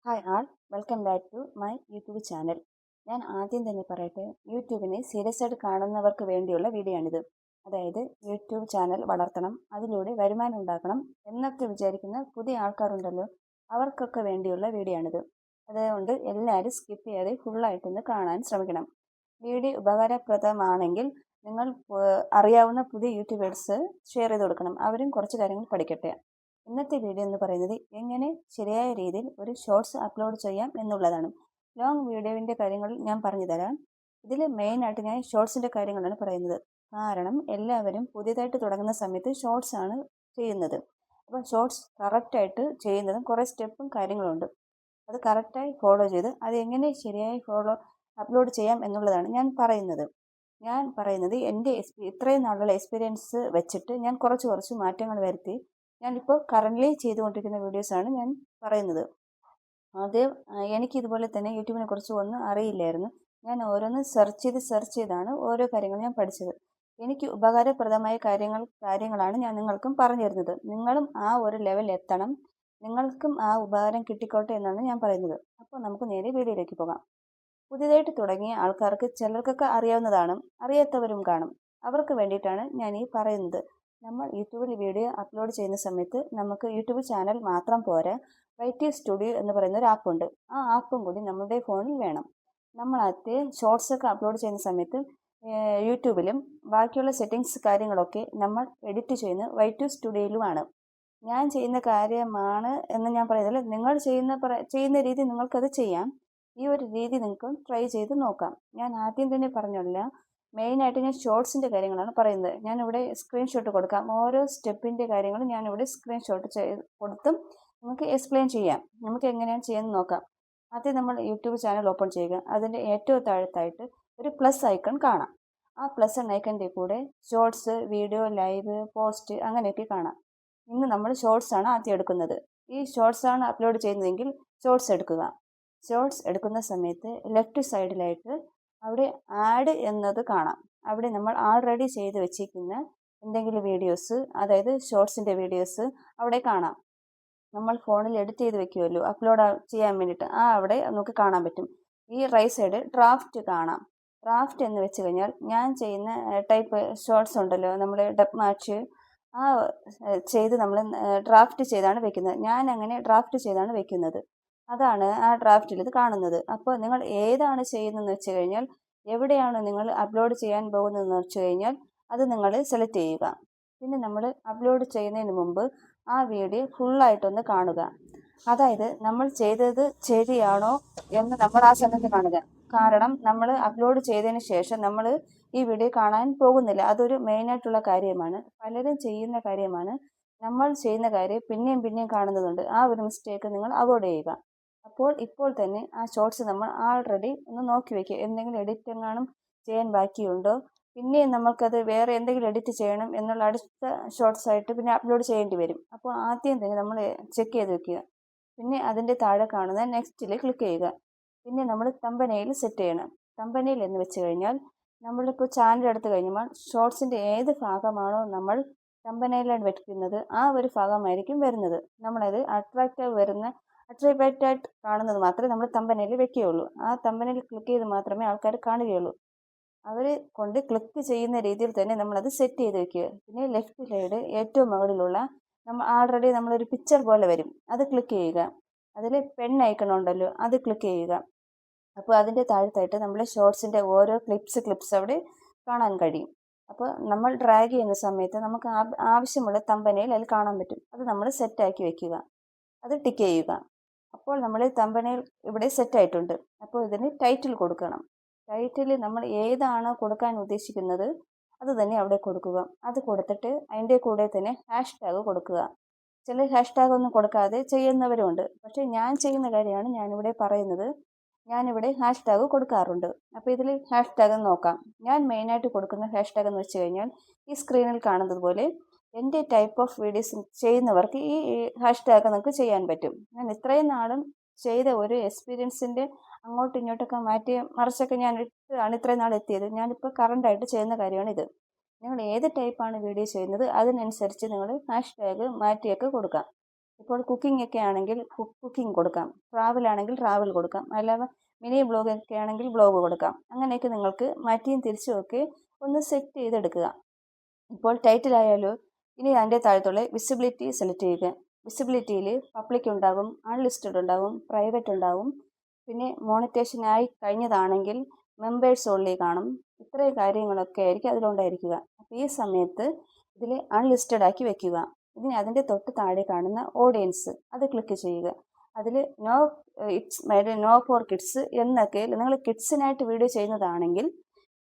Hi all, welcome back to my YouTube channel. ഞാൻ ആദ്യം തന്നെ പറയട്ടെ, യൂട്യൂബിനെ സീരിയസ് ആയിട്ട് കാണുന്നവർക്ക് വേണ്ടിയുള്ള വീഡിയോ ആണിത്. അതായത് യൂട്യൂബ് ചാനൽ വളർത്തണം, അതിലൂടെ വരുമാനം ഉണ്ടാക്കണം എന്നൊക്കെ വിചാരിക്കുന്ന പുതിയ ആൾക്കാരുണ്ടല്ലോ, അവർക്കൊക്കെ വേണ്ടിയുള്ള വീഡിയോ ആണിത്. അതുകൊണ്ട് എല്ലാവരും സ്കിപ്പ് ചെയ്യാതെ ഫുള്ളായിട്ടൊന്ന് കാണാൻ ശ്രമിക്കണം. വീഡിയോ ഉപകാരപ്രദമാണെങ്കിൽ നിങ്ങൾ അറിയാവുന്ന പുതിയ യൂട്യൂബേഴ്സ് ഷെയർ ചെയ്ത് കൊടുക്കണം. അവരും കുറച്ച് കാര്യങ്ങൾ പഠിക്കട്ടെ. ഇന്നത്തെ വീഡിയോ എന്ന് പറയുന്നത് എങ്ങനെ ശരിയായ രീതിയിൽ ഒരു ഷോർട്സ് അപ്ലോഡ് ചെയ്യാം എന്നുള്ളതാണ്. ലോങ് വീഡിയോവിൻ്റെ കാര്യങ്ങൾ ഞാൻ പറഞ്ഞു തരാം. ഇതിൽ മെയിനായിട്ട് ഞാൻ ഷോർട്സിൻ്റെ കാര്യങ്ങളാണ് പറയുന്നത്. കാരണം എല്ലാവരും പുതിയതായിട്ട് തുടങ്ങുന്ന സമയത്ത് ഷോർട്സ് ആണ് ചെയ്യുന്നത്. അപ്പോൾ ഷോർട്സ് കറക്റ്റായിട്ട് ചെയ്യുന്നതും കുറേ സ്റ്റെപ്പും കാര്യങ്ങളുണ്ട്. അത് കറക്റ്റായി ഫോളോ ചെയ്ത് അത് എങ്ങനെ ശരിയായി അപ്ലോഡ് ചെയ്യാം എന്നുള്ളതാണ് ഞാൻ പറയുന്നത്. എൻ്റെ ഇത്രയും നാളുള്ള എക്സ്പീരിയൻസ് വെച്ചിട്ട് ഞാൻ കുറച്ച് മാറ്റങ്ങൾ വരുത്തി ഞാനിപ്പോൾ കറൻ്റ്ലി ചെയ്തുകൊണ്ടിരിക്കുന്ന വീഡിയോസാണ് ഞാൻ പറയുന്നത്. ആദ്യം എനിക്കിതുപോലെ തന്നെ യൂട്യൂബിനെ കുറിച്ച് ഒന്നും അറിയില്ലായിരുന്നു. ഞാൻ ഓരോന്ന് സെർച്ച് ചെയ്താണ് ഓരോ കാര്യങ്ങൾ ഞാൻ പഠിച്ചത്. എനിക്ക് ഉപകാരപ്രദമായ കാര്യങ്ങളാണ് ഞാൻ നിങ്ങൾക്കും പറഞ്ഞു തരുന്നത്. നിങ്ങളും ആ ഒരു ലെവൽ എത്തണം, നിങ്ങൾക്കും ആ ഉപകാരം കിട്ടിക്കോട്ടെ എന്നാണ് ഞാൻ പറയുന്നത്. അപ്പോൾ നമുക്ക് നേരെ വീഡിയോയിലേക്ക് പോകാം. പുതിയതായിട്ട് തുടങ്ങിയ ആൾക്കാർക്ക് ചിലർക്കൊക്കെ അറിയാവുന്നതാണ്, അറിയാത്തവരും കാണും. അവർക്ക് വേണ്ടിയിട്ടാണ് ഞാൻ ഈ പറയുന്നത്. നമ്മൾ യൂട്യൂബിൽ വീഡിയോ അപ്ലോഡ് ചെയ്യുന്ന സമയത്ത് നമുക്ക് യൂട്യൂബ് ചാനൽ മാത്രം പോരാ, വൈറ്റി സ്റ്റുഡിയോ എന്ന് പറയുന്ന ഒരു ആപ്പുണ്ട്. ആ ആപ്പും കൂടി നമ്മുടെ ഫോണിൽ വേണം. നമ്മളകത്ത് ഷോർട്സൊക്കെ അപ്ലോഡ് ചെയ്യുന്ന സമയത്ത് യൂട്യൂബിലും ബാക്കിയുള്ള സെറ്റിങ്സ് കാര്യങ്ങളൊക്കെ നമ്മൾ എഡിറ്റ് ചെയ്യുന്നത് വൈറ്റി സ്റ്റുഡിയോയിലുമാണ്. ഞാൻ ചെയ്യുന്ന കാര്യമാണ് എന്ന് ഞാൻ പറയുന്നില്ല. നിങ്ങൾ ചെയ്യുന്ന രീതി നിങ്ങൾക്കത് ചെയ്യാം. ഈ ഒരു രീതി നിങ്ങൾക്കും ട്രൈ ചെയ്ത് നോക്കാം. ഞാൻ ആദ്യം തന്നെ പറഞ്ഞല്ല, മെയിനായിട്ട് ഞാൻ ഷോർട്സിൻ്റെ കാര്യങ്ങളാണ് പറയുന്നത്. ഞാനിവിടെ സ്ക്രീൻഷോട്ട് കൊടുക്കാം. ഓരോ സ്റ്റെപ്പിൻ്റെ കാര്യങ്ങളും ഞാനിവിടെ സ്ക്രീൻഷോട്ട് കൊടുത്തും നിങ്ങൾക്ക് എക്സ്പ്ലെയിൻ ചെയ്യാം. നമുക്ക് എങ്ങനെയാണ് ചെയ്യാമെന്ന് നോക്കാം. ആദ്യം നമ്മൾ യൂട്യൂബ് ചാനൽ ഓപ്പൺ ചെയ്യുക. അതിൻ്റെ ഏറ്റവും താഴത്തായിട്ട് ഒരു പ്ലസ് ഐക്കൺ കാണാം. ആ പ്ലസ് ഐക്കണിൻ്റെ കൂടെ ഷോർട്സ്, വീഡിയോ, ലൈവ്, പോസ്റ്റ് അങ്ങനെയൊക്കെ കാണാം. ഇന്ന് നമ്മൾ ഷോർട്സ് ആണ് ആദ്യം എടുക്കുന്നത്. ഈ ഷോർട്സ് ആണ് അപ്ലോഡ് ചെയ്യുന്നതെങ്കിൽ ഷോർട്സ് എടുക്കുക. ഷോർട്സ് എടുക്കുന്ന സമയത്ത് ലെഫ്റ്റ് സൈഡിലായിട്ട് അവിടെ ആഡ് എന്നത് കാണാം. അവിടെ നമ്മൾ ആൾറെഡി ചെയ്ത് വെച്ചിരിക്കുന്ന എന്തെങ്കിലും വീഡിയോസ്, അതായത് ഷോർട്സിൻ്റെ വീഡിയോസ് അവിടെ കാണാം. നമ്മൾ ഫോണിൽ എഡിറ്റ് ചെയ്ത് വെക്കുമല്ലോ അപ്ലോഡ് ചെയ്യാൻ വേണ്ടിയിട്ട്, അവിടെ നമുക്ക് കാണാൻ പറ്റും. ഈ റൈറ്റ് സൈഡ് ഡ്രാഫ്റ്റ് കാണാം. ഡ്രാഫ്റ്റ് എന്ന് വെച്ച് കഴിഞ്ഞാൽ ഞാൻ ചെയ്യുന്ന ടൈപ്പ് ഷോർട്സ് ഉണ്ടല്ലോ, നമ്മൾ ഡബ് മാച്ച് ആ ചെയ്ത് നമ്മൾ ഡ്രാഫ്റ്റ് ചെയ്താണ് വെക്കുന്നത്. ഞാൻ അങ്ങനെ ഡ്രാഫ്റ്റ് ചെയ്താണ് വെക്കുന്നത്. അതാണ് ആ ഡ്രാഫ്റ്റിൽ ഇത് കാണുന്നത്. അപ്പോൾ നിങ്ങൾ ഏതാണ് ചെയ്യുന്നതെന്ന് വെച്ച് കഴിഞ്ഞാൽ, എവിടെയാണ് നിങ്ങൾ അപ്ലോഡ് ചെയ്യാൻ പോകുന്നതെന്ന് വെച്ച് കഴിഞ്ഞാൽ അത് നിങ്ങൾ സെലക്ട് ചെയ്യുക. പിന്നെ നമ്മൾ അപ്ലോഡ് ചെയ്യുന്നതിന് മുമ്പ് ആ വീഡിയോ ഫുള്ളായിട്ടൊന്ന് കാണുക. അതായത് നമ്മൾ ചെയ്തത് ശരിയാണോ എന്ന് നമ്മൾ ആ സമയത്ത് കാണുക. കാരണം നമ്മൾ അപ്ലോഡ് ചെയ്തതിന് ശേഷം നമ്മൾ ഈ വീഡിയോ കാണാൻ പോകുന്നില്ല. അതൊരു മെയിനായിട്ടുള്ള കാര്യമാണ്. പലരും ചെയ്യുന്ന കാര്യമാണ്. നമ്മൾ ചെയ്യുന്ന കാര്യം പിന്നെയും കാണുന്നതുണ്ട്. ആ ഒരു മിസ്റ്റേക്ക് നിങ്ങൾ അവോയ്ഡ് ചെയ്യുക. ഇപ്പോൾ തന്നെ ആ ഷോർട്സ് നമ്മൾ ആൾറെഡി ഒന്ന് നോക്കി വയ്ക്കുക. എന്തെങ്കിലും എഡിറ്റ് എങ്ങാനും ചെയ്യാൻ ബാക്കിയുണ്ടോ, പിന്നെയും നമുക്കത് വേറെ എന്തെങ്കിലും എഡിറ്റ് ചെയ്യണം എന്നുള്ള അടുത്ത ഷോർട്സ് ആയിട്ട് പിന്നെ അപ്ലോഡ് ചെയ്യേണ്ടി വരും. അപ്പോൾ ആദ്യം തന്നെ നമ്മൾ ചെക്ക് ചെയ്ത് വെക്കുക. പിന്നെ അതിൻ്റെ താഴെ കാണുന്ന നെക്സ്റ്റിൽ ക്ലിക്ക് ചെയ്യുക. പിന്നെ നമ്മൾ തമ്പനെയിൽ സെറ്റ് ചെയ്യണം. തമ്പനെയിൽ എന്ന് വെച്ച് കഴിഞ്ഞാൽ നമ്മളിപ്പോൾ ചാനൽ എടുത്തു കഴിഞ്ഞാൽ ഷോർട്സിൻ്റെ ഏത് ഭാഗമാണോ നമ്മൾ തമ്പനെയിലാണ് വെക്കുന്നത്, ആ ഒരു ഭാഗമായിരിക്കും വരുന്നത്. നമ്മളത് അട്രാക്റ്റായിട്ട് കാണുന്നത് മാത്രമേ നമ്മൾ തമ്പനെയിൽ വെക്കുകയുള്ളൂ. ആ തമ്പനെയിൽ ക്ലിക്ക് ചെയ്ത് മാത്രമേ ആൾക്കാർ കാണുകയുള്ളൂ. അവർ കൊണ്ട് ക്ലിക്ക് ചെയ്യുന്ന രീതിയിൽ തന്നെ നമ്മളത് സെറ്റ് ചെയ്ത് വെക്കുക. പിന്നെ ലെഫ്റ്റ് സൈഡ് ഏറ്റവും മുകളിലുള്ള ആൾറെഡി നമ്മളൊരു പിക്ചർ പോലെ വരും, അത് ക്ലിക്ക് ചെയ്യുക. അതിൽ പെൻ ഐക്കൺ ഉണ്ടല്ലോ, അത് ക്ലിക്ക് ചെയ്യുക. അപ്പോൾ അതിൻ്റെ താഴത്തായിട്ട് നമ്മൾ ഷോർട്സിൻ്റെ ഓരോ ക്ലിപ്സ് അവിടെ കാണാൻ കഴിയും. അപ്പോൾ നമ്മൾ ഡ്രാഗ് ചെയ്യുന്ന സമയത്ത് നമുക്ക് ആവശ്യമുള്ള തമ്പനയിൽ അതിൽ കാണാൻ പറ്റും. അത് നമ്മൾ സെറ്റാക്കി വെക്കുക. അത് ടിക്ക് ചെയ്യുക. അപ്പോൾ നമ്മൾ തമ്പനയിൽ ഇവിടെ സെറ്റായിട്ടുണ്ട്. അപ്പോൾ ഇതിന് ടൈറ്റിൽ കൊടുക്കണം. ടൈറ്റിൽ നമ്മൾ ഏതാണോ കൊടുക്കാൻ ഉദ്ദേശിക്കുന്നത് അത് തന്നെ അവിടെ കൊടുക്കുക. അത് കൊടുത്തിട്ട് അതിൻ്റെ കൂടെ തന്നെ ഹാഷ്ടാഗ് കൊടുക്കുക. ചില ഹാഷ്ടാഗ് ഒന്നും കൊടുക്കാതെ ചെയ്യുന്നവരുമുണ്ട്. പക്ഷേ ഞാൻ ചെയ്യുന്ന കാര്യമാണ് ഞാനിവിടെ പറയുന്നത്. ഞാനിവിടെ ഹാഷ്ടാഗ് കൊടുക്കാറുണ്ട്. അപ്പോൾ ഇതിൽ ഹാഷ്ടാഗ് നോക്കാം. ഞാൻ മെയിനായിട്ട് കൊടുക്കുന്ന ഹാഷ്ടാഗ് എന്ന് വെച്ച് കഴിഞ്ഞാൽ ഈ സ്ക്രീനിൽ കാണുന്നത് പോലെ എൻ്റെ ടൈപ്പ് ഓഫ് വീഡിയോസ് ചെയ്യുന്നവർക്ക് ഈ ഹാഷ്ടാഗ് നമുക്ക് ചെയ്യാൻ പറ്റും. ഞാൻ ഇത്രയും നാളും ചെയ്ത ഒരു എക്സ്പീരിയൻസിൻ്റെ അങ്ങോട്ടും ഇങ്ങോട്ടൊക്കെ മാറ്റി മറിച്ചൊക്കെ ഞാൻ ഇട്ടാണ് ഇത്രയും നാൾ എത്തിയത്. ഞാനിപ്പോൾ കറണ്ടായിട്ട് ചെയ്യുന്ന കാര്യമാണിത്. നിങ്ങൾ ഏത് ടൈപ്പാണ് വീഡിയോ ചെയ്യുന്നത് അതിനനുസരിച്ച് നിങ്ങൾ ഹാഷ്ടാഗ് മാറ്റിയൊക്കെ കൊടുക്കാം. ഇപ്പോൾ കുക്കിംഗ് ഒക്കെ ആണെങ്കിൽ കുക്കിംഗ് കൊടുക്കാം, ട്രാവൽ ആണെങ്കിൽ ട്രാവൽ കൊടുക്കാം, അല്ലാതെ മിനി ബ്ലോഗ് ഒക്കെ ആണെങ്കിൽ ബ്ലോഗ് കൊടുക്കാം. അങ്ങനെയൊക്കെ നിങ്ങൾക്ക് മാറ്റിയും തിരിച്ചും ഒക്കെ ഒന്ന് സെറ്റ് ചെയ്തെടുക്കുക. ഇപ്പോൾ ടൈറ്റിൽ ആയാലോ, ഇനി അതിൻ്റെ താഴത്തുള്ള വിസിബിലിറ്റി സെലക്ട് ചെയ്യുക. വിസിബിലിറ്റിയിൽ പബ്ലിക് ഉണ്ടാകും, അൺലിസ്റ്റഡ് ഉണ്ടാകും, പ്രൈവറ്റ് ഉണ്ടാകും, പിന്നെ മോണിറ്റേഷനായി കഴിഞ്ഞതാണെങ്കിൽ മെമ്പേഴ്സ് ഓൺലി കാണും. ഇത്രയും കാര്യങ്ങളൊക്കെ ആയിരിക്കും അതിലുണ്ടായിരിക്കുക. അപ്പോൾ ഈ സമയത്ത് ഇതിൽ അൺലിസ്റ്റഡ് ആക്കി വെക്കുക. ഇനി അതിൻ്റെ തൊട്ട് താഴെ കാണുന്ന ഓഡിയൻസ് അത് ക്ലിക്ക് ചെയ്യുക. അതിൽ നോ നോ ഫോർ കിഡ്സ് എന്നൊക്കെ, നിങ്ങൾ കിഡ്സിനായിട്ട് വീഡിയോ ചെയ്യുന്നതാണെങ്കിൽ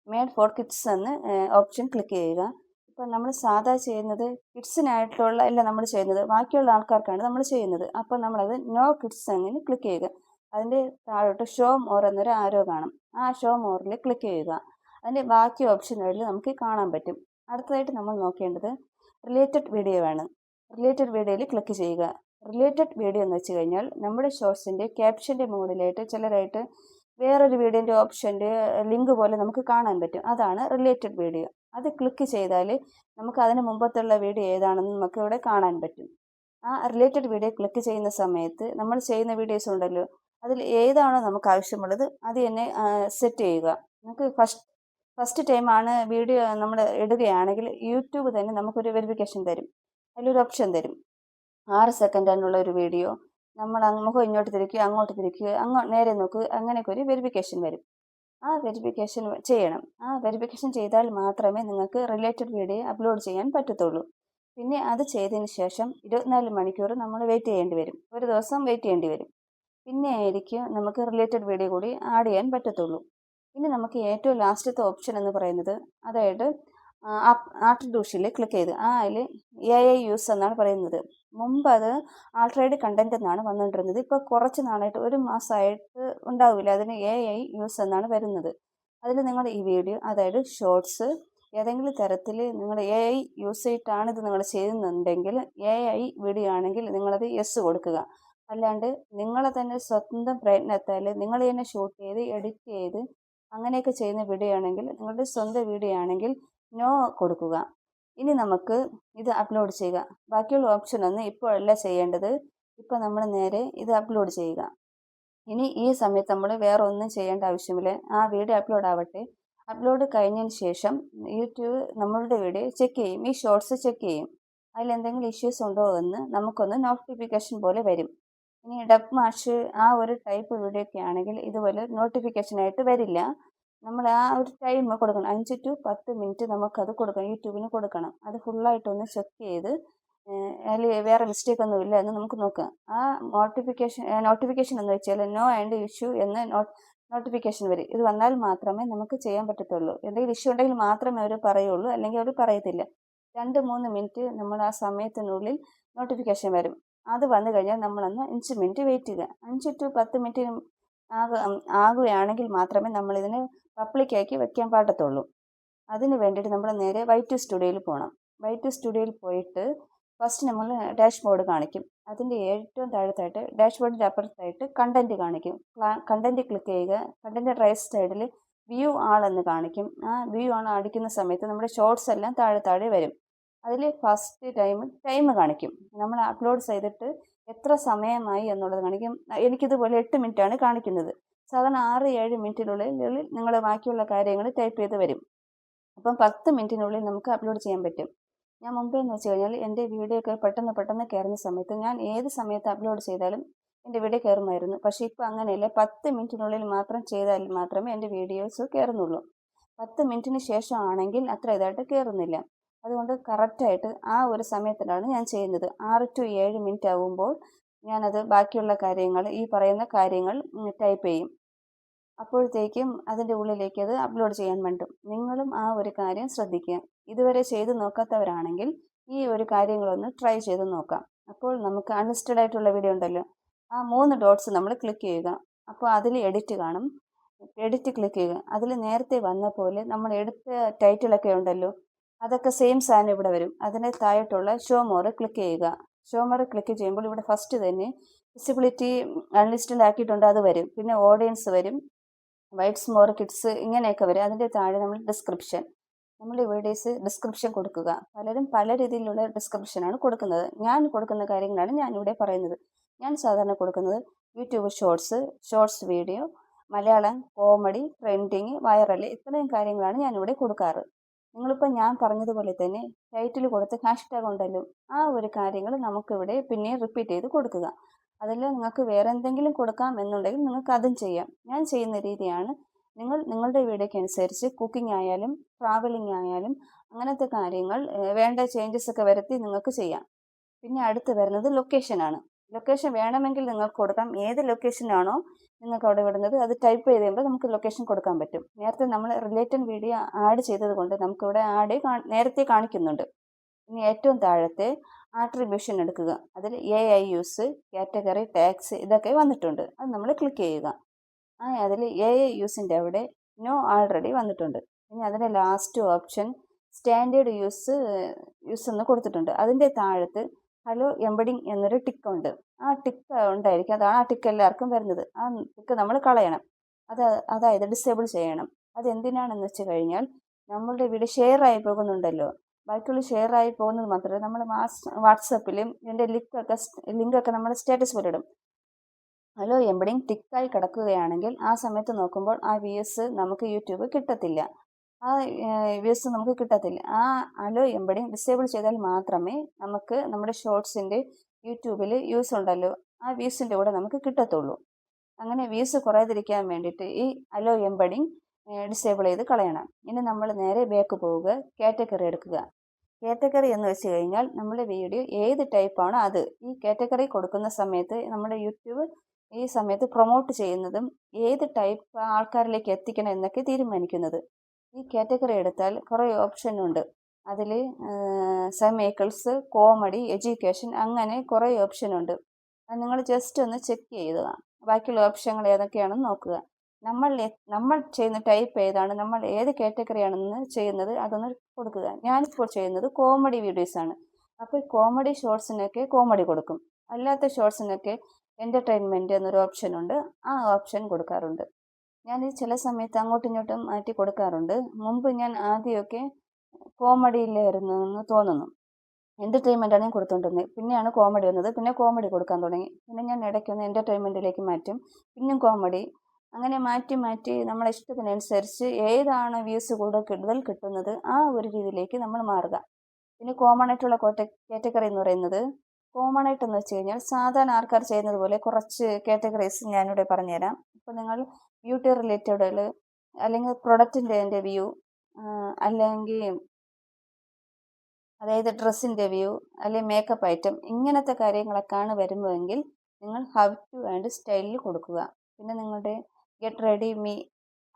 മേഡ് ഫോർ കിഡ്സ് എന്ന് ഓപ്ഷൻ ക്ലിക്ക് ചെയ്യുക. ഇപ്പം നമ്മൾ സാധാ ചെയ്യുന്നത് കിഡ്സിനായിട്ടുള്ള അല്ല നമ്മൾ ചെയ്യുന്നത്, ബാക്കിയുള്ള ആൾക്കാർക്കാണ് നമ്മൾ ചെയ്യുന്നത്. അപ്പോൾ നമ്മളത് നോ കിഡ്സ് അങ്ങനെ ക്ലിക്ക് ചെയ്യുക. അതിൻ്റെ താഴോട്ട് ഷോ മോർ എന്നൊരു ആരോ കാണും. ആ ഷോ മോറിൽ ക്ലിക്ക് ചെയ്യുക. അതിൻ്റെ ബാക്കി ഓപ്ഷനുകളിൽ നമുക്ക് കാണാൻ പറ്റും. അടുത്തതായിട്ട് നമ്മൾ നോക്കേണ്ടത് റിലേറ്റഡ് വീഡിയോ ആണ്. റിലേറ്റഡ് വീഡിയോയിൽ ക്ലിക്ക് ചെയ്യുക. റിലേറ്റഡ് വീഡിയോ എന്ന് വെച്ച് കഴിഞ്ഞാൽ നമ്മുടെ ഷോർട്സിൻ്റെ ക്യാപ്ഷൻ്റെ മുകളിലായിട്ട് ചിലരായിട്ട് വേറൊരു വീഡിയോൻ്റെ ഓപ്ഷൻ്റെ ലിങ്ക് പോലെ നമുക്ക് കാണാൻ പറ്റും. അതാണ് റിലേറ്റഡ് വീഡിയോ. അത് ക്ലിക്ക് ചെയ്താൽ നമുക്ക് അതിന് മുമ്പത്തുള്ള വീഡിയോ ഏതാണെന്ന് നമുക്ക് ഇവിടെ കാണാൻ പറ്റും. ആ റിലേറ്റഡ് വീഡിയോ ക്ലിക്ക് ചെയ്യുന്ന സമയത്ത് നമ്മൾ ചെയ്യുന്ന വീഡിയോസ് ഉണ്ടല്ലോ, അതിൽ ഏതാണോ നമുക്ക് ആവശ്യമുള്ളത് അത് തന്നെ സെറ്റ് ചെയ്യുക. നമുക്ക് ഫസ്റ്റ് ടൈമാണ് വീഡിയോ നമ്മൾ ഇടുകയാണെങ്കിൽ യൂട്യൂബ് തന്നെ നമുക്കൊരു വെരിഫിക്കേഷൻ തരും. അതിലൊരു ഓപ്ഷൻ തരും, 6 സെക്കൻഡിനുള്ള ഒരു വീഡിയോ, നമ്മൾ മുഖം ഇങ്ങോട്ട് തിരിക്കുക, അങ്ങോട്ട് തിരിക്കുക, നേരെ നോക്കുക, അങ്ങനെയൊക്കെ ഒരു വെരിഫിക്കേഷൻ വരും. ആ വെരിഫിക്കേഷൻ ചെയ്യണം. ആ വെരിഫിക്കേഷൻ ചെയ്താൽ മാത്രമേ നിങ്ങൾക്ക് റിലേറ്റഡ് വീഡിയോ അപ്ലോഡ് ചെയ്യാൻ പറ്റത്തുള്ളൂ. പിന്നെ അത് ചെയ്തതിന് ശേഷം 24 മണിക്കൂർ നമ്മൾ വെയിറ്റ് ചെയ്യേണ്ടി വരും. ഒരു ദിവസം വെയിറ്റ് ചെയ്യേണ്ടി വരും. പിന്നെ ആയിരിക്കും നമുക്ക് റിലേറ്റഡ് വീഡിയോ കൂടി ആഡ് ചെയ്യാൻ പറ്റത്തുള്ളൂ. ഇനി നമുക്ക് ഏറ്റവും ലാസ്റ്റത്തെ ഓപ്ഷൻ എന്ന് പറയുന്നത്, അതായത് ആട്രിബ്യൂഷനിൽ ക്ലിക്ക് ചെയ്ത് അതിൽ AI യൂസ് എന്നാണ് പറയുന്നത്. മുമ്പ് അത് ആൾറെഡി കണ്ടന്റ് എന്നാണ് വന്നുകൊണ്ടിരുന്നത്. ഇപ്പോൾ കുറച്ച് നാളായിട്ട്, ഒരു മാസമായിട്ട് ഉണ്ടാവില്ല, അതിന് AI യൂസ് എന്നാണ് വരുന്നത്. അതിൽ നിങ്ങൾ ഈ വീഡിയോ, അതായത് ഷോർട്സ് ഏതെങ്കിലും തരത്തിൽ നിങ്ങൾ AI യൂസ് ചെയ്തിട്ടാണ് ഇത് നിങ്ങൾ ചെയ്യുന്നുണ്ടെങ്കിൽ, AI വീഡിയോ ആണെങ്കിൽ നിങ്ങളത് യെസ് കൊടുക്കുക. അല്ലാണ്ട് നിങ്ങളെ തന്നെ സ്വന്തം പ്രയത്നത്താൽ നിങ്ങൾ തന്നെ ഷൂട്ട് ചെയ്ത് എഡിറ്റ് ചെയ്ത് അങ്ങനെയൊക്കെ ചെയ്യുന്ന വീഡിയോ ആണെങ്കിൽ, നിങ്ങളുടെ സ്വന്തം വീഡിയോ ആണെങ്കിൽ നോ കൊടുക്കുക. ഇനി നമുക്ക് ഇത് അപ്ലോഡ് ചെയ്യുക. ബാക്കിയുള്ള ഓപ്ഷനൊന്നും ഇപ്പോഴല്ല ചെയ്യേണ്ടത്. ഇപ്പോൾ നമ്മൾ നേരെ ഇത് അപ്ലോഡ് ചെയ്യുക. ഇനി ഈ സമയത്ത് നമ്മൾ വേറെ ഒന്നും ചെയ്യേണ്ട ആവശ്യമില്ല. ആ വീഡിയോ അപ്ലോഡ് ആവട്ടെ. അപ്ലോഡ് കഴിഞ്ഞതിന് ശേഷം യൂട്യൂബ് നമ്മളുടെ വീഡിയോ ചെക്ക് ചെയ്യും, ഈ ഷോർട്സ് ചെക്ക് ചെയ്യും. അതിലെന്തെങ്കിലും ഇഷ്യൂസ് ഉണ്ടോ എന്ന് നമുക്കൊന്ന് നോട്ടിഫിക്കേഷൻ പോലെ വരും. ഇനി ഡബ് മാഷ് ആ ഒരു ടൈപ്പ് വീഡിയോ ഒക്കെ ആണെങ്കിൽ ഇതുപോലെ നോട്ടിഫിക്കേഷനായിട്ട് വരില്ല. നമ്മൾ ആ ഒരു ടൈം കൊടുക്കണം, 5 to 10 മിനിറ്റ് നമുക്കത് കൊടുക്കണം, യൂട്യൂബിന് കൊടുക്കണം. അത് ഫുള്ളായിട്ടൊന്ന് ചെക്ക് ചെയ്ത് അതിൽ വേറെ മിസ്റ്റേക്ക് ഒന്നും ഇല്ല എന്ന് നമുക്ക് നോക്കാം. ആ നോട്ടിഫിക്കേഷൻ എന്ന് വെച്ചാൽ നോ ആൻഡ് ഇഷ്യൂ എന്ന് നോട്ടിഫിക്കേഷൻ വരും. ഇത് വന്നാൽ മാത്രമേ നമുക്ക് ചെയ്യാൻ പറ്റത്തുള്ളൂ. എന്തെങ്കിലും ഇഷ്യൂ ഉണ്ടെങ്കിൽ മാത്രമേ അവർ പറയുള്ളൂ, അല്ലെങ്കിൽ അവർ പറയത്തില്ല. 2-3 മിനിറ്റ് നമ്മൾ ആ സമയത്തിനുള്ളിൽ നോട്ടിഫിക്കേഷൻ വരും. അത് വന്നു കഴിഞ്ഞാൽ നമ്മളൊന്ന് 5 മിനിറ്റ് വെയിറ്റ് ചെയ്യുക. 5 to 10 മിനിറ്റ് ആകുകയാണെങ്കിൽ മാത്രമേ നമ്മളിതിനെ പബ്ലിക്കാക്കി വെക്കാൻ പാടത്തുള്ളൂ. അതിന് വേണ്ടിയിട്ട് നമ്മൾ നേരെ വൈറ്റ് സ്റ്റുഡിയോയിൽ പോകണം. വൈറ്റ് സ്റ്റുഡിയോയിൽ പോയിട്ട് ഫസ്റ്റ് നമ്മൾ ഡാഷ്ബോർഡ് കാണിക്കും. അതിൻ്റെ ഏറ്റവും താഴത്തായിട്ട് ഡാഷ്ബോർഡിൻ്റെ അപ്പുറത്തായിട്ട് കണ്ടൻറ്റ് കാണിക്കും. കണ്ടൻറ്റ് ക്ലിക്ക് ചെയ്യുക. കണ്ടൻറ്റ് റൈറ്റ് സൈഡിൽ വ്യൂ ആൾ എന്ന് കാണിക്കും. ആ വ്യൂ ആൾ അടിക്കുന്ന സമയത്ത് നമ്മുടെ ഷോർട്സ് എല്ലാം താഴെ വരും. അതിൽ ഫസ്റ്റ് ടൈം കാണിക്കും. നമ്മൾ അപ്ലോഡ് ചെയ്തിട്ട് എത്ര സമയമായി എന്നുള്ളത് കാണിക്കും. എനിക്കിതുപോലെ 8 മിനിറ്റാണ് കാണിക്കുന്നത്. സാധാരണ 6-7 മിനിറ്റിനുള്ളിൽ നിങ്ങൾ ബാക്കിയുള്ള കാര്യങ്ങൾ ടൈപ്പ് ചെയ്ത് വരും. അപ്പം 10 മിനിറ്റിനുള്ളിൽ നമുക്ക് അപ്ലോഡ് ചെയ്യാൻ പറ്റും. ഞാൻ മുമ്പേ എന്ന് വെച്ച് കഴിഞ്ഞാൽ എൻ്റെ വീഡിയോ ഒക്കെ പെട്ടെന്ന് കയറുന്ന സമയത്ത് ഞാൻ ഏത് സമയത്ത് അപ്ലോഡ് ചെയ്താലും എൻ്റെ വീഡിയോ കയറുമായിരുന്നു. പക്ഷേ ഇപ്പോൾ അങ്ങനെയല്ല. 10 മിനിറ്റിനുള്ളിൽ മാത്രം ചെയ്താൽ മാത്രമേ എൻ്റെ വീഡിയോസ് കയറുന്നുള്ളൂ. 10 മിനിറ്റിന് ശേഷം ആണെങ്കിൽ അത്ര ഇതായിട്ട് കയറുന്നില്ല. അതുകൊണ്ട് കറക്റ്റായിട്ട് ആ ഒരു സമയത്തിലാണ് ഞാൻ ചെയ്യുന്നത്. 6 to 7 മിനിറ്റ് ആകുമ്പോൾ ഞാനത് ബാക്കിയുള്ള കാര്യങ്ങൾ, ഈ പറയുന്ന കാര്യങ്ങൾ ടൈപ്പ് ചെയ്യും. അപ്പോഴത്തേക്കും അതിൻ്റെ ഉള്ളിലേക്ക് അത് അപ്ലോഡ് ചെയ്യാൻ വേണ്ടും. നിങ്ങളും ആ ഒരു കാര്യം ശ്രദ്ധിക്കുക. ഇതുവരെ ചെയ്ത് നോക്കാത്തവരാണെങ്കിൽ ഈ ഒരു കാര്യങ്ങളൊന്ന് ട്രൈ ചെയ്ത് നോക്കാം. അപ്പോൾ നമുക്ക് അൺലിസ്റ്റഡ് ആയിട്ടുള്ള വീഡിയോ ഉണ്ടല്ലോ, ആ 3 ഡോട്ട്സ് നമ്മൾ ക്ലിക്ക് ചെയ്യുക. അപ്പോൾ അതിൽ എഡിറ്റ് കാണും. എഡിറ്റ് ക്ലിക്ക് ചെയ്യുക. അതിൽ നേരത്തെ വന്ന പോലെ നമ്മൾ എടുത്ത ടൈറ്റിലൊക്കെ ഉണ്ടല്ലോ, അതൊക്കെ സെയിം സാധനം ഇവിടെ വരും. അതിന് താഴെയുള്ള ഷോ മോർ ക്ലിക്ക് ചെയ്യുക. ഷോ മോർ ക്ലിക്ക് ചെയ്യുമ്പോൾ ഇവിടെ ഫസ്റ്റ് തന്നെ വിസിബിലിറ്റി അൺലിസ്റ്റഡ് ആക്കിയിട്ടുണ്ട്, അത് വരും. പിന്നെ ഓഡിയൻസ് വരും, വൈറ്റ്സ് മോർ കിഡ്സ് ഇങ്ങനെയൊക്കെ വരും. അതിൻ്റെ താഴെ നമ്മൾ ഡിസ്ക്രിപ്ഷൻ നമ്മുടെ വീഡിയോസ് ഡിസ്ക്രിപ്ഷൻ കൊടുക്കുക. പലരും പല രീതിയിലുള്ള ഡിസ്ക്രിപ്ഷനാണ് കൊടുക്കുന്നത്. ഞാൻ കൊടുക്കുന്ന കാര്യങ്ങളാണ് ഞാനിവിടെ പറയുന്നത്. ഞാൻ സാധാരണ കൊടുക്കുന്നത് YouTube shorts video, Malayalam comedy, trending, viral, ഇത്രയും കാര്യങ്ങളാണ് ഞാനിവിടെ കൊടുക്കാറ്. നിങ്ങളിപ്പോൾ ഞാൻ പറഞ്ഞതുപോലെ തന്നെ ടൈറ്റിൽ കൊടുത്ത് ഹാഷ്ടാഗ് ഉണ്ടല്ലോ, ആ ഒരു കാര്യങ്ങൾ നമുക്കിവിടെ പിന്നെ റിപ്പീറ്റ് ചെയ്ത് കൊടുക്കുക. അതിൽ നിങ്ങൾക്ക് വേറെ എന്തെങ്കിലും കൊടുക്കാം എന്നുണ്ടെങ്കിൽ നിങ്ങൾക്ക് അതും ചെയ്യാം. ഞാൻ ചെയ്യുന്ന രീതിയാണ്. നിങ്ങളുടെ വീഡിയോയ്ക്ക് അനുസരിച്ച് കുക്കിംഗ് ആയാലും ട്രാവലിംഗ് ആയാലും അങ്ങനത്തെ കാര്യങ്ങൾ വേണ്ട ചേഞ്ചസ് ഒക്കെ വരുത്തി നിങ്ങൾക്ക് ചെയ്യാം. പിന്നെ അടുത്ത് വരുന്നത് ലൊക്കേഷനാണ്. ലൊക്കേഷൻ വേണമെങ്കിൽ നിങ്ങൾക്ക് കൊടുക്കാം. ഏത് ലൊക്കേഷനാണോ നിങ്ങൾക്ക് അവിടെ വിടുന്നത് അത് ടൈപ്പ് ചെയ്ത് കഴിയുമ്പോൾ നമുക്ക് ലൊക്കേഷൻ കൊടുക്കാൻ പറ്റും. നേരത്തെ നമ്മൾ റിലേറ്റഡ് വീഡിയോ ആഡ് ചെയ്തത് കൊണ്ട് നമുക്കിവിടെ ആഡ് നേരത്തെ കാണിക്കുന്നുണ്ട്. ഇനി ഏറ്റവും താഴത്തെ ആട്രിബ്യൂഷൻ എടുക്കുക. അതിൽ AI യൂസ്, കാറ്റഗറി, ടാഗ്സ് ഇതൊക്കെ വന്നിട്ടുണ്ട്. അത് നമ്മൾ ക്ലിക്ക് ചെയ്യുക. അതിൽ AI യൂസിൻ്റെ അവിടെ നോ ആൾറെഡി വന്നിട്ടുണ്ട്. ഇനി അതിൻ്റെ ലാസ്റ്റ് ഓപ്ഷൻ സ്റ്റാൻഡേർഡ് യൂസ് എന്ന് കൊടുത്തിട്ടുണ്ട്. അതിൻ്റെ താഴത്ത് ഹലോ എംബഡിങ് എന്നൊരു ടിക്ക് ഉണ്ട്. ആ ടിക്ക് ഉണ്ടായിരിക്കും. അതാണ് ആ ടിക്ക് എല്ലാവർക്കും വരുന്നത്. ആ ടിക്ക് നമ്മൾ കളയണം. അതായത് ഡിസേബിൾ ചെയ്യണം. അതെന്തിനാണെന്ന് വെച്ച് കഴിഞ്ഞാൽ നമ്മളുടെ വീഡിയോ ഷെയർ ആയി പോകുന്നുണ്ടല്ലോ, ബാക്കിയുള്ള ഷെയർ ആയി പോകുന്നത് മാത്രമല്ല നമ്മൾ വാട്സപ്പിലും ഇതിൻ്റെ ലിങ്കൊക്കെ നമ്മൾ സ്റ്റാറ്റസ് പോലെ ഇടും. ഹലോ എംബഡിങ് ടിക്കായി കിടക്കുകയാണെങ്കിൽ ആ സമയത്ത് നോക്കുമ്പോൾ ആ വ്യൂസ് നമുക്ക് യൂട്യൂബ് കിട്ടത്തില്ല. ആ വ്യൂസ് നമുക്ക് കിട്ടത്തില്ല. ആ ഹലോ എംബഡിങ് ഡിസേബിൾ ചെയ്താൽ മാത്രമേ നമുക്ക് നമ്മുടെ ഷോർട്സിൻ്റെ യൂട്യൂബിൽ വ്യൂസ് ഉണ്ടല്ലോ, ആ വ്യൂസിൻ്റെ കൂടെ നമുക്ക് കിട്ടത്തുള്ളൂ. അങ്ങനെ വ്യൂസ് കുറയാതിരിക്കാൻ വേണ്ടിയിട്ട് ഈ ഹലോ എംബഡിങ് ഡിസേബിൾ ചെയ്ത് കളയണം. ഇനി നമ്മൾ നേരെ ബാക്ക് പോവുക, കാറ്റഗറി എടുക്കുക. കാറ്റഗറി എന്ന് വെച്ച് കഴിഞ്ഞാൽ നമ്മുടെ വീഡിയോ ഏത് ടൈപ്പാണോ അത്. ഈ കാറ്റഗറി കൊടുക്കുന്ന സമയത്ത് നമ്മുടെ യൂട്യൂബ് ഈ സമയത്ത് പ്രൊമോട്ട് ചെയ്യുന്നതും ഏത് ടൈപ്പ് ആൾക്കാരിലേക്ക് എത്തിക്കണം എന്നൊക്കെ തീരുമാനിക്കുന്നത്. ഈ കാറ്റഗറി എടുത്താൽ കുറേ ഓപ്ഷൻ ഉണ്ട്. അതിൽ സമേക്കിൾസ്, കോമഡി, എഡ്യൂക്കേഷൻ, അങ്ങനെ കുറേ ഓപ്ഷൻ ഉണ്ട്. അത് നിങ്ങൾ ജസ്റ്റ് ഒന്ന് ചെക്ക് ചെയ്യുക. ബാക്കിയുള്ള ഓപ്ഷനുകൾ ഏതൊക്കെയാണെന്ന് നോക്കുക. നമ്മൾ ചെയ്യുന്ന ടൈപ്പ് ഏതാണ്, നമ്മൾ ഏത് കാറ്റഗറിയാണെന്ന് ചെയ്യുന്നത് അതൊന്ന് കൊടുക്കുക. ഞാനിപ്പോൾ ചെയ്യുന്നത് കോമഡി വീഡിയോസാണ്. അപ്പോൾ കോമഡി ഷോർട്സിനൊക്കെ കോമഡി കൊടുക്കും. അല്ലാത്ത ഷോർട്സിനൊക്കെ എൻ്റർടൈൻമെൻറ്റ് എന്നൊരു ഓപ്ഷൻ ഉണ്ട്. ആ ഓപ്ഷൻ കൊടുക്കാറുണ്ട്. ഞാൻ ചില സമയത്ത് അങ്ങോട്ടും ഇങ്ങോട്ടും മാറ്റി കൊടുക്കാറുണ്ട്. മുമ്പ് ഞാൻ ആദ്യമൊക്കെ കോമഡിയിലായിരുന്നു എന്ന് തോന്നുന്നു. എൻ്റർടൈൻമെൻറ്റാണ് ഞാൻ കൊടുത്തുകൊണ്ടിരുന്നത്. പിന്നെയാണ് കോമഡി വന്നത്. പിന്നെ കോമഡി കൊടുക്കാൻ തുടങ്ങി. പിന്നെ ഞാൻ ഇടയ്ക്കൊന്ന് എൻ്റർടൈൻമെൻറ്റിലേക്ക് മാറ്റും, പിന്നും കോമഡി, അങ്ങനെ മാറ്റി മാറ്റി നമ്മളെ ഇഷ്ടത്തിനനുസരിച്ച് ഏതാണ് വ്യൂസ് കൂടുതൽ കിട്ടുന്നത് ആ ഒരു രീതിയിലേക്ക് നമ്മൾ മാറുക. പിന്നെ കോമൺ ആയിട്ടുള്ള കാറ്റഗറി എന്ന് പറയുന്നത്, കോമൺ ആയിട്ടെന്ന് വെച്ച് കഴിഞ്ഞാൽ സാധാരണ ആൾക്കാർ ചെയ്യുന്നത് പോലെ കുറച്ച് കാറ്റഗറീസ് ഞാനിവിടെ പറഞ്ഞുതരാം. ഇപ്പോൾ നിങ്ങൾ ബ്യൂട്ടി റിലേറ്റഡിൽ അല്ലെങ്കിൽ പ്രൊഡക്റ്റിൻ്റെ വ്യൂ, അല്ലെങ്കിൽ അതായത് ഡ്രസ്സിൻ്റെ വ്യൂ, അല്ലെങ്കിൽ മേക്കപ്പ് ഐറ്റം, ഇങ്ങനത്തെ കാര്യങ്ങളൊക്കെയാണ് വരുന്നതെങ്കിൽ നിങ്ങൾ ഹൗ ടു ആൻഡ് സ്റ്റൈലിൽ കൊടുക്കുക. പിന്നെ നിങ്ങളുടെ ഗെറ്റ് റെഡി മീ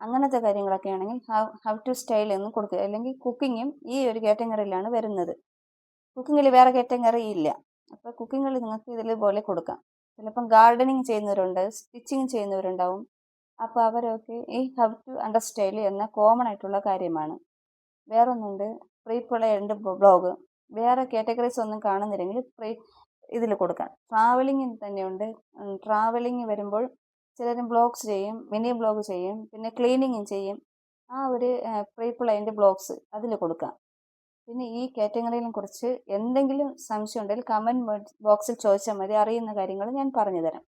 അങ്ങനത്തെ കാര്യങ്ങളൊക്കെ ആണെങ്കിൽ ഹൗ ടു സ്റ്റൈൽ എന്ന് കൊടുക്കുക. അല്ലെങ്കിൽ കുക്കിങ്ങും ഈ ഒരു കാറ്റഗറിയിലാണ് വരുന്നത്. കുക്കിങ്ങിൽ വേറെ കാറ്റഗറി ഇല്ല. അപ്പോൾ കുക്കിങ്ങിൽ നിങ്ങൾക്ക് ഇതുപോലെ കൊടുക്കാം. ചിലപ്പം ഗാർഡനിങ് ചെയ്യുന്നവരുണ്ട്, സ്റ്റിച്ചിങ് ചെയ്യുന്നവരുണ്ടാവും. അപ്പോൾ അവരൊക്കെ ഈ ഹൗ ടു അണ്ടർ സ്റ്റൈൽ എന്ന കോമൺ ആയിട്ടുള്ള കാര്യമാണ്. വേറൊന്നുണ്ട് പ്രീ പ്ലാൻഡ് ബ്ലോഗ്. വേറെ കാറ്റഗറീസ് ഒന്നും കാണുന്നില്ലെങ്കിൽ ഇതിൽ കൊടുക്കാം. ട്രാവലിംഗ് തന്നെയുണ്ട്. ട്രാവലിംഗ് വരുമ്പോൾ ചിലരും ബ്ലോഗ്സ് ചെയ്യും, മിനി ബ്ലോഗ് ചെയ്യും, പിന്നെ ക്ലീനിങ്ങും ചെയ്യും. ആ ഒരു പ്രീ പ്ലാൻഡ് ബ്ലോഗ്സ് അതിൽ കൊടുക്കാം. പിന്നെ ഈ കാറ്റഗറിയെ കുറിച്ച് എന്തെങ്കിലും സംശയം ഉണ്ടെങ്കിൽ കമൻറ്റ് ബോക്സിൽ ചോദിച്ചാൽ മതി. അറിയുന്ന കാര്യങ്ങൾ ഞാൻ പറഞ്ഞു തരാം.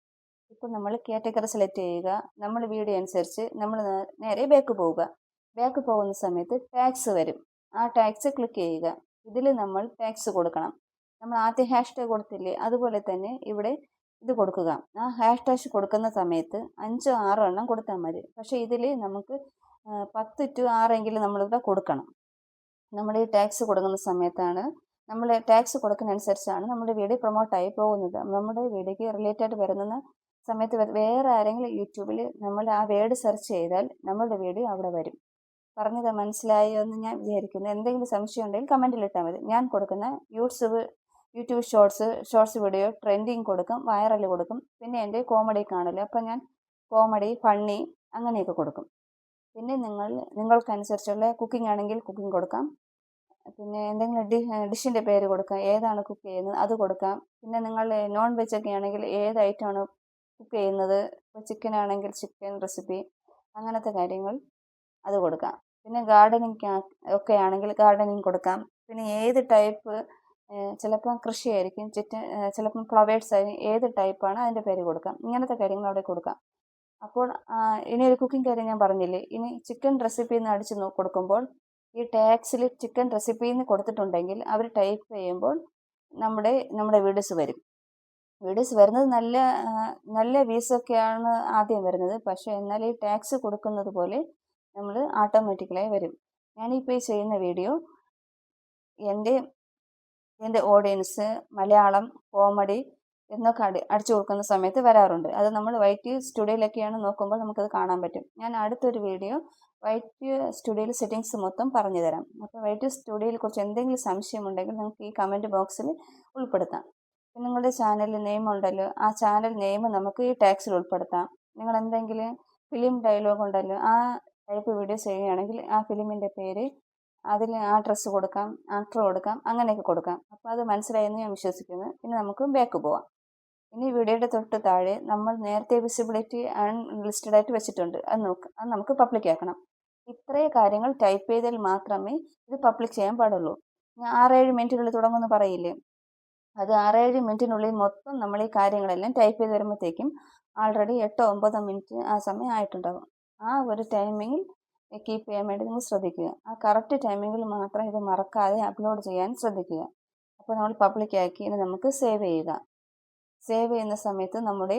ഇപ്പോൾ നമ്മൾ കാറ്റഗറി സെലക്ട് ചെയ്യുക. നമ്മൾ വീഡിയോ അനുസരിച്ച് നമ്മൾ നേരെ ബാക്ക് പോവുക. ബാക്ക് പോകുന്ന സമയത്ത് ടാഗ്സ് വരും. ആ ടാഗ്സ് ക്ലിക്ക് ചെയ്യുക. ഇതിൽ നമ്മൾ ടാഗ്സ് കൊടുക്കണം. നമ്മൾ ആദ്യം ഹാഷ്ടാഗ് കൊടുത്തില്ലേ, അതുപോലെ തന്നെ ഇവിടെ ഇത് കൊടുക്കുക. ആ ഹാഷ്ടാഗ് കൊടുക്കുന്ന സമയത്ത് 5 6 എണ്ണം കൊടുത്താൽ മതി. പക്ഷേ ഇതിൽ നമുക്ക് 10 to 6 നമ്മളിവിടെ കൊടുക്കണം. നമ്മൾ ഈ ടാക്സ് കൊടുക്കുന്ന സമയത്താണ്, നമ്മൾ ടാക്സ് കൊടുക്കുന്നതനുസരിച്ചാണ് നമ്മുടെ വീഡിയോ പ്രൊമോട്ടായി പോകുന്നത്. നമ്മുടെ വീഡിയോക്ക് റിലേറ്റഡ് വരുന്ന സമയത്ത് വേറെ ആരെങ്കിലും യൂട്യൂബിൽ നമ്മൾ ആ വേർഡ് സെർച്ച് ചെയ്താൽ നമ്മളുടെ വീഡിയോ അവിടെ വരും. പറഞ്ഞത് മനസ്സിലായോ എന്ന് ഞാൻ വിചാരിക്കുന്നു. എന്തെങ്കിലും സംശയം ഉണ്ടെങ്കിൽ കമൻറ്റിൽ ഇട്ടാൽ മതി. ഞാൻ കൊടുക്കുന്ന യൂട്യൂബ് ഷോർട്സ് വീഡിയോ ട്രെൻഡിങ് കൊടുക്കും, വൈറൽ കൊടുക്കും, പിന്നെ എൻ്റെ കോമഡി കാണില്ല. അപ്പം ഞാൻ കോമഡി, ഫണ്ണി അങ്ങനെയൊക്കെ കൊടുക്കും. പിന്നെ നിങ്ങൾക്കനുസരിച്ചുള്ള കുക്കിംഗ് ആണെങ്കിൽ കുക്കിംഗ് കൊടുക്കാം. പിന്നെ എന്തെങ്കിലും ഡിഷിൻ്റെ പേര് കൊടുക്കാം, ഏതാണ് കുക്ക് ചെയ്യുന്നത് അത് കൊടുക്കാം. പിന്നെ നിങ്ങൾ നോൺ വെജ് ഒക്കെ ആണെങ്കിൽ ഏത് ഐറ്റമാണ് കുക്ക് ചെയ്യുന്നത്, ഇപ്പോൾ ചിക്കൻ ആണെങ്കിൽ ചിക്കൻ റെസിപ്പി, അങ്ങനത്തെ കാര്യങ്ങൾ അത് കൊടുക്കാം. പിന്നെ ഗാർഡനിങ് ഒക്കെ ആണെങ്കിൽ ഗാർഡനിങ് കൊടുക്കാം. പിന്നെ ഏത് ടൈപ്പ്, ചിലപ്പം കൃഷിയായിരിക്കും, ചിലപ്പം ഫ്ലവേഴ്സ് ആയിരിക്കും, ഏത് ടൈപ്പാണ് അതിൻ്റെ പേര് കൊടുക്കാം. ഇങ്ങനത്തെ കാര്യങ്ങൾ അവിടെ കൊടുക്കാം. അപ്പോൾ ഇനി ഒരു കുക്കിംഗ് കാര്യം ഞാൻ പറഞ്ഞില്ലേ, ഇനി ചിക്കൻ റെസിപ്പി എന്ന് അടിച്ച് കൊടുക്കുമ്പോൾ ഈ ടാഗ്സിൽ ചിക്കൻ റെസിപ്പി എന്ന് കൊടുത്തിട്ടുണ്ടെങ്കിൽ അവർ ടൈപ്പ് ചെയ്യുമ്പോൾ നമ്മുടെ വീഡിയോസ് വരും. വീഡിയോസ് വരുന്നത് നല്ല വ്യൂസൊക്കെയാണ് ആദ്യം വരുന്നത്. പക്ഷേ എന്നാൽ ഈ ടാഗ്സ് കൊടുക്കുന്നത് പോലെ നമ്മൾ ഓട്ടോമാറ്റിക്കലായി വരും. ഞാനിപ്പോൾ ഈ ചെയ്യുന്ന വീഡിയോ എൻ്റെ ഓഡിയൻസ് മലയാളം, കോമഡി എന്നൊക്കെ അടിച്ചു കൊടുക്കുന്ന സമയത്ത് വരാറുണ്ട്. അത് നമ്മൾ വൈറ്റ് സ്റ്റുഡിയോയിലൊക്കെയാണ് നോക്കുമ്പോൾ നമുക്കത് കാണാൻ പറ്റും. ഞാൻ അടുത്തൊരു വീഡിയോ വൈറ്റ് സ്റ്റുഡിയോയിൽ സെറ്റിങ്സ് മൊത്തം പറഞ്ഞു തരാം. അപ്പോൾ വൈറ്റ് സ്റ്റുഡിയോയിൽ കുറിച്ച് എന്തെങ്കിലും സംശയമുണ്ടെങ്കിൽ നിങ്ങൾക്ക് ഈ കമൻറ്റ് ബോക്സിൽ ഉൾപ്പെടുത്താം. പിന്നെ നിങ്ങളുടെ ചാനൽ നെയിം ഉണ്ടല്ലോ, ആ ചാനൽ നെയിം നമുക്ക് ഈ ടാഗ്സിൽ ഉൾപ്പെടുത്താം. നിങ്ങൾ എന്തെങ്കിലും ഫിലിം ഡയലോഗ് ഉണ്ടല്ലോ, ആ ടൈപ്പ് വീഡിയോസ് ചെയ്യുകയാണെങ്കിൽ ആ ഫിലിമിൻ്റെ പേര്, അതിൽ ആ ഡ്രസ്സ് കൊടുക്കാം, ആക്ടർ കൊടുക്കാം, അങ്ങനെയൊക്കെ കൊടുക്കാം. അപ്പോൾ അത് മനസ്സിലായെന്ന് ഞാൻ വിശ്വസിക്കുന്നു. ഇനി നമുക്ക് ബാക്ക് പോവാം. ഇനി വീഡിയോയുടെ തൊട്ട് താഴെ നമ്മൾ നേരത്തെ വിസിബിലിറ്റി അൺലിസ്റ്റഡ് ആയിട്ട് വെച്ചിട്ടുണ്ട്. അത് നമുക്ക് പബ്ലിക് ആക്കണം. ഇത്രയും കാര്യങ്ങൾ ടൈപ്പ് ചെയ്താൽ മാത്രമേ ഇത് പബ്ലിക് ചെയ്യാൻ പാടുള്ളൂ. ഞാൻ 6-7 മിനിറ്റിനുള്ളിൽ തുടങ്ങുമെന്ന് പറയില്ലേ, അത് 6-7 മിനിറ്റിനുള്ളിൽ മൊത്തം നമ്മൾ ഈ കാര്യങ്ങളെല്ലാം ടൈപ്പ് ചെയ്ത് വരുമ്പോഴത്തേക്കും ആൾറെഡി 8-9 മിനിറ്റ് ആ സമയം ആയിട്ടുണ്ടാകും. ആ ഒരു ടൈമിങ്ങിൽ കീപ്പ് ചെയ്യാൻ വേണ്ടി നിങ്ങൾ ശ്രദ്ധിക്കുക. ആ കറക്റ്റ് ടൈമിങ്ങിൽ മാത്രം ഇത് മറക്കാതെ അപ്ലോഡ് ചെയ്യാൻ ശ്രദ്ധിക്കുക. അപ്പോൾ നമ്മൾ പബ്ലിക് ആക്കി ഇനി നമുക്ക് സേവ് ചെയ്യുക. സേവ് ചെയ്യുന്ന സമയത്ത് നമ്മുടെ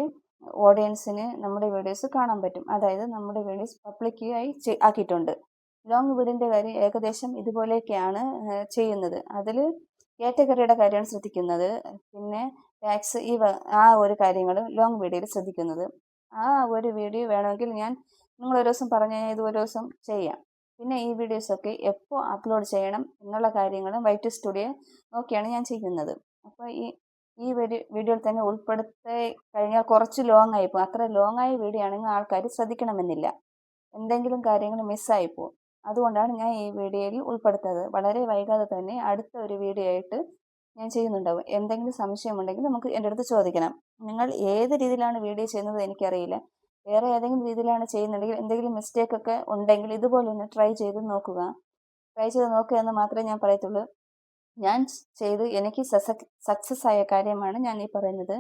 ഓഡിയൻസിന് നമ്മുടെ വീഡിയോസ് കാണാൻ പറ്റും. അതായത് നമ്മുടെ വീഡിയോസ് പബ്ലിക്കായി ആക്കിയിട്ടുണ്ട്. ലോങ് വീഡിയോൻ്റെ കാര്യം ഏകദേശം ഇതുപോലെയൊക്കെയാണ് ചെയ്യുന്നത്. അതിൽ കാറ്റഗറിയുടെ കാര്യമാണ് ശ്രദ്ധിക്കുന്നത്. പിന്നെ ടാക്സ് ആ ഒരു കാര്യങ്ങൾ ലോങ് വീഡിയോയിൽ ശ്രദ്ധിക്കുന്നത്. ആ ഒരു വീഡിയോ വേണമെങ്കിൽ നിങ്ങൾ ഒരു ദിവസം പറഞ്ഞു കഴിഞ്ഞാൽ ഇത് ഒരു ദിവസം ചെയ്യാം. പിന്നെ ഈ വീഡിയോസൊക്കെ എപ്പോൾ അപ്ലോഡ് ചെയ്യണം എന്നുള്ള കാര്യങ്ങളും വൈറ്റ് സ്റ്റുഡിയോ നോക്കിയാണ് ഞാൻ ചെയ്യുന്നത്. അപ്പോൾ ഈ ഒരു വീഡിയോയിൽ തന്നെ ഉൾപ്പെടുത്തി കഴിഞ്ഞാൽ കുറച്ച് ലോങ് ആയിപ്പോകും. അത്ര ലോങ് ആയ വീഡിയോ ആണെങ്കിൽ ആൾക്കാർ ശ്രദ്ധിക്കണമെന്നില്ല, എന്തെങ്കിലും കാര്യങ്ങൾ മിസ്സായിപ്പോവും. അതുകൊണ്ടാണ് ഞാൻ ഈ വീഡിയോയിൽ ഉൾപ്പെടുത്തുന്നത്. വളരെ വൈകാതെ തന്നെ അടുത്ത ഒരു വീഡിയോ ആയിട്ട് ഞാൻ ചെയ്യുന്നുണ്ടാവും. എന്തെങ്കിലും സംശയമുണ്ടെങ്കിൽ നമുക്ക് എൻ്റെ അടുത്ത് ചോദിക്കണം. നിങ്ങൾ ഏത് രീതിയിലാണ് വീഡിയോ ചെയ്യുന്നത് എനിക്കറിയില്ല. വേറെ ഏതെങ്കിലും രീതിയിലാണ് ചെയ്യുന്നുണ്ടെങ്കിൽ എന്തെങ്കിലും മിസ്റ്റേക്കൊക്കെ ഉണ്ടെങ്കിൽ ഇതുപോലെ ഒന്ന് ട്രൈ ചെയ്ത് നോക്കുക എന്ന് മാത്രമേ ഞാൻ പറയത്തുള്ളൂ. ഞാൻ ചെയ്ത് എനിക്ക് സക്സസ് ആയ കാര്യമാണ് ഞാൻ ഈ പറയുന്നത്.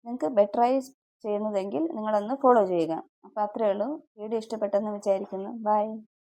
നിങ്ങൾക്ക് ബെറ്ററായി ചെയ്യുന്നതെങ്കിൽ നിങ്ങളൊന്ന് ഫോളോ ചെയ്യുക. അപ്പോൾ അത്രയേ ഉള്ളൂ. വീഡിയോ ഇഷ്ടപ്പെട്ടെന്ന് വിചാരിക്കുന്നു. ബൈ.